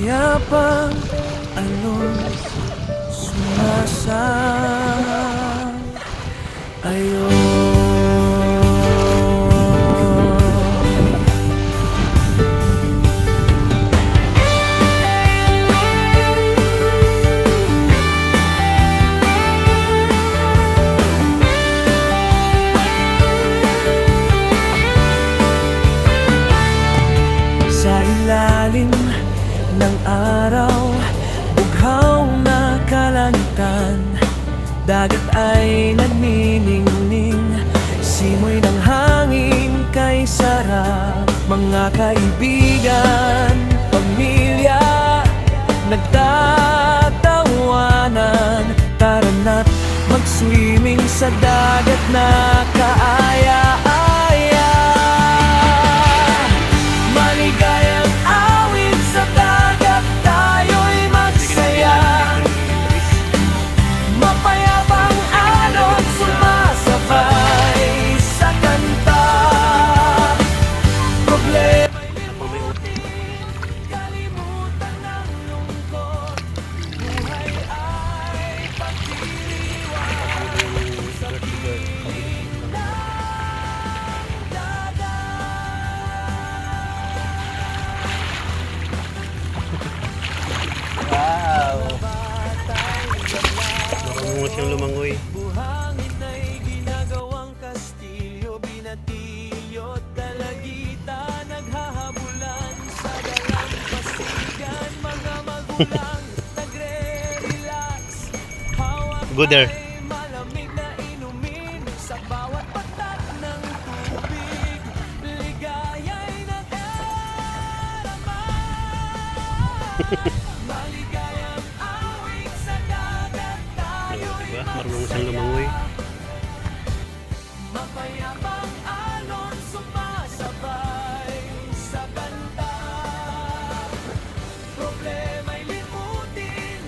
Mapayapang alon sumasayaw. Sa ilalim ng araw, bughaw na kalangitan, dagat ay nagniningning, simoy ng hangin kay sarap. Mga kaibigan, pamilya, nagtatawanan, tara na't mag-swimming sa dagat na kaaya-aya. Maligayang awit sa dagat, tayo'y magsaya. Mapayapang alon sumasabay sa kanta. Problema'y limutin, kalimutan ang lungkot. Buhay ay pagdiriwang sa piling ng dagat. Wow! Marunong siyang lumangoy. Buhangin ay ginagawang kastilyo, binatilyo, dalagitan, naghahabulan sa dalampasigan. Mga magulang nagre-relax, hawak Good there. ay malamig na inumin sa bawat patak ng tubig. Ligaya'y nadarama. Maligayang awit sa dagat, tayo'y Diba? Marunong siyang lumangoy. mapayapang alon sumasabay sa kanta. Problema'y limutin,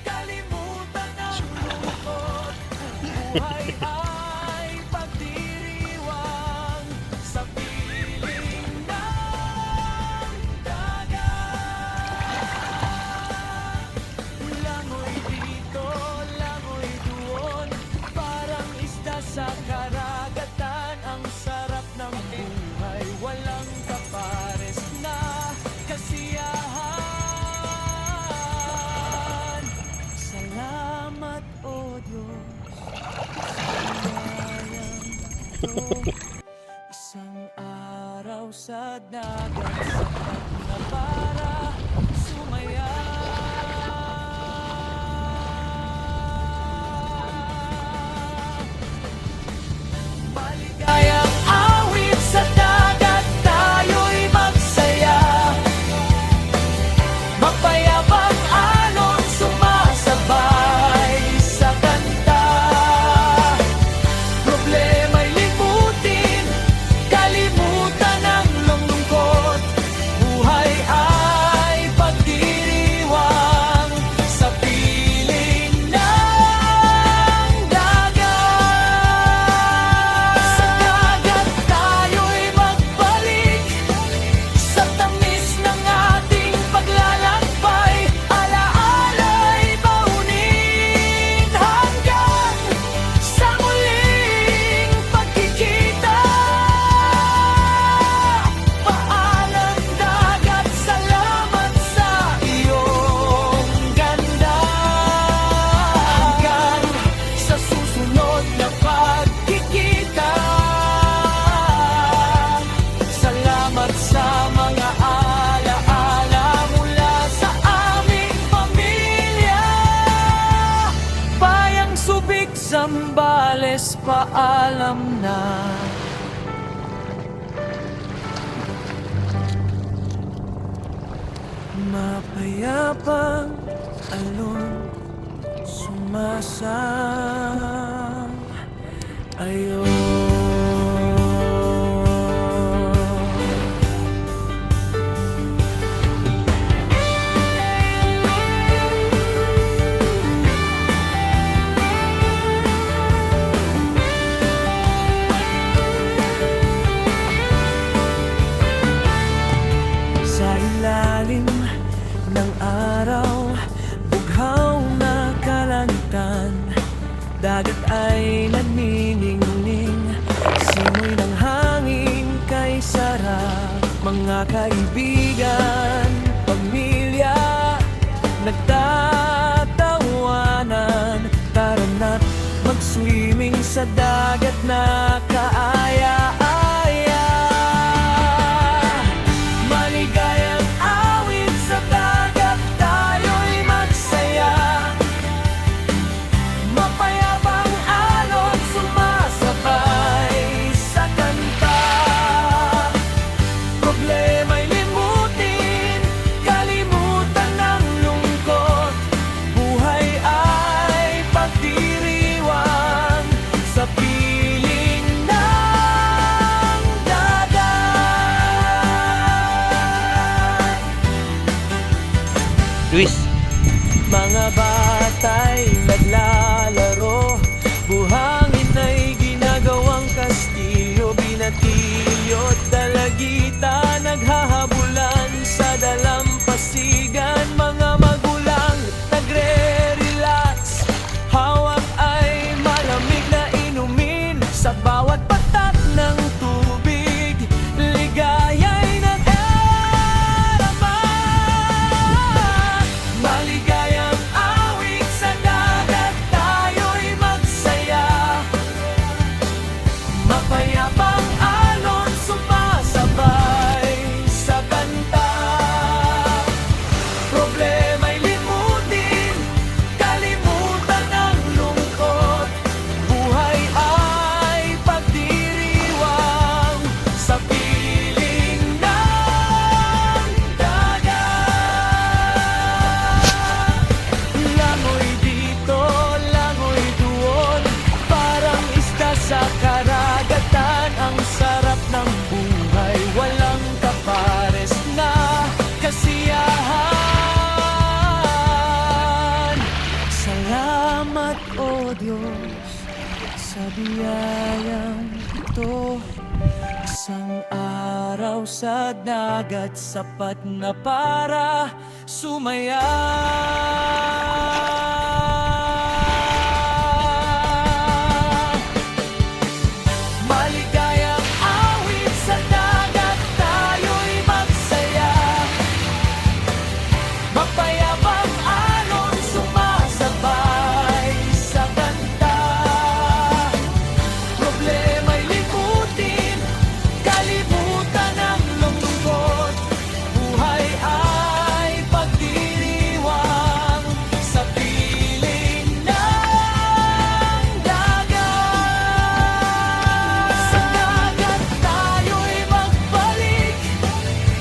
kalimutan ang lungkot. Buhay ay pagdiriwang sa piling ng dagat. Langoy dito, langoy doon, parang isda sa karagatan. Ang sarap ng buhay, walang kapares na kasiyahan. Salamat, O Diyos, sa biyayang ito. Isang araw sa dagat, sapat na para sumaya. Maligayang awit sa dagat, tayo'y magsaya. Mapayapang alon sumasabay sa kanta. Problema'y limutin, kalimutan ang lungkot. Buhay ay pagdiriwang sa piling ng dagat. Sa dagat tayo'y magbalik, sa tamis ng ating paglalakbay. Alaala'y baunin hanggang sa muling pagkikita. Paalam dagat, salamat sa iyong ganda. Hanggang sa susunod na pagkikita. Salamat sa mga alaala mula sa aming pamilya. Bayang Subic, Zambales, paalam na. Mapayapang alon sumasayaw. ng araw, bughaw na kalangitan, dagat ay nagniningning, simoy ng hangin kay sarap. Mga kaibigan, pamilya, nagtatawanan, tara na't mag-swimming sa dagat na kaaya-aya. Maligayang awit sa dagat, tayo'y magsaya. Mapayapang alon, sumasabay sa kanta. Problema'y limutin, kalimutan ng lungkot. Buhay ay pagdiriwang sa piling ng dagat. Luis, Mga bata'y naglalaro, buhangin ay ginagawang kastilyo, binatilyo't dalagita naghahabulan sa dalampasigan. Mga magulang nagre-relax, hawak ay malamig na inumin, sa bawat patak ng tubig, ligaya'y nag-arama. Maligayang awit sa dagat, tayo'y magsaya. Mapayapang alon, sumasabay sa kanta. Problema'y limutin, kalimutan ang lungkot. Buhay ay pagdiriwang sa piling ng dagat. Langoy dito, langoy doon, parang isda sa karagatan. Ang sarap ng buhay, walang kapares na kasiyahan. Salamat, O Diyos, sa biyayang ito. Isang araw sa dagat, sapat na para sumaya. Maligayang awit sa dagat, tayo'y magsaya. Mapayapang alon, sumasabay sa kanta. Problema'y limutin, kalimutan ang lungkot. Buhay ay pagdiriwang sa piling ng dagat. Sa dagat tayo'y magbalik,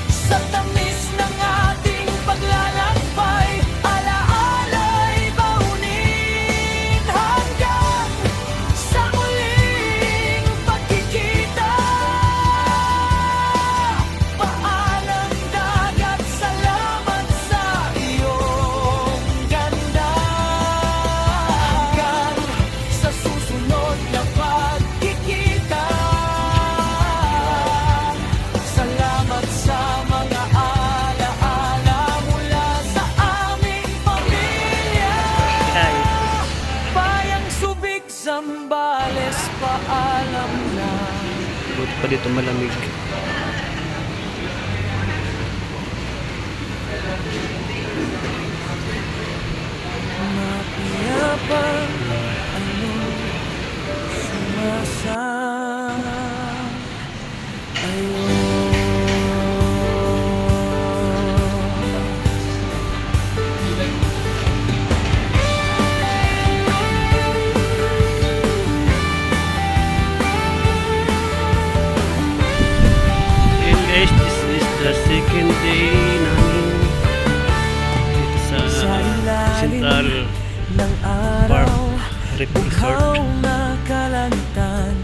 sa tamis ng ating paglalakbay. Alaala'y baunin hanggang sa muling pagkikita. Paalam dagat, salamat sa iyong ganda. Hanggang sa susunod na pagkikita. Salamat sa mga alaala mula sa aming pamilya. ay, Bayang Subic, Zambales, paalam na. buti pa dito malamig. Mapayapang alon, sumasang-ayon. And guys, this is the second day namin dito sa Sa ilalim Central ng Park araw, Resort. bughaw na kalangitan,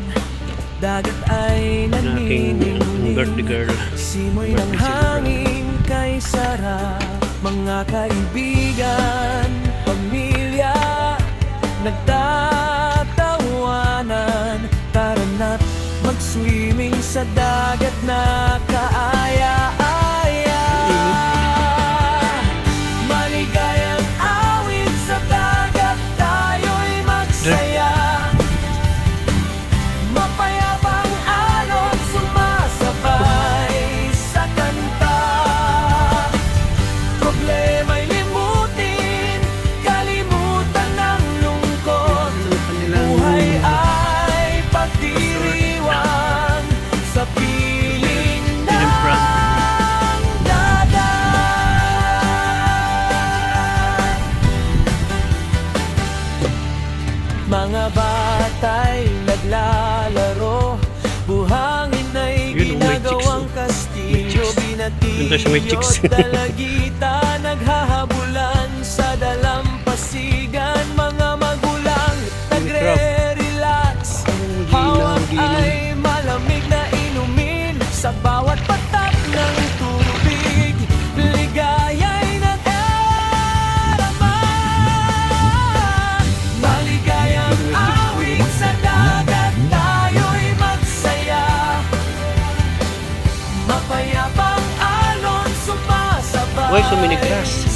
dagat ay Ang aking nagniningning, birthday girl. simoy ng hangin kay sarap. Mga kaibigan, pamilya, nagtatawanan, tara na't mag-swimming sa dagat na kaaya-aya. Doon tayo sa may chicks. Binatilyo't dalagita, naghahabulan sa dalampasigan. Mga magulang nagre-relax, hawak ay malamig na inumin. Sa bawat patak ng tubig, ligaya'y nadarama. Maligayang awit sa dagat, tayo'y magsaya. Mapayapang alon sumasabay. Uy, so many grass.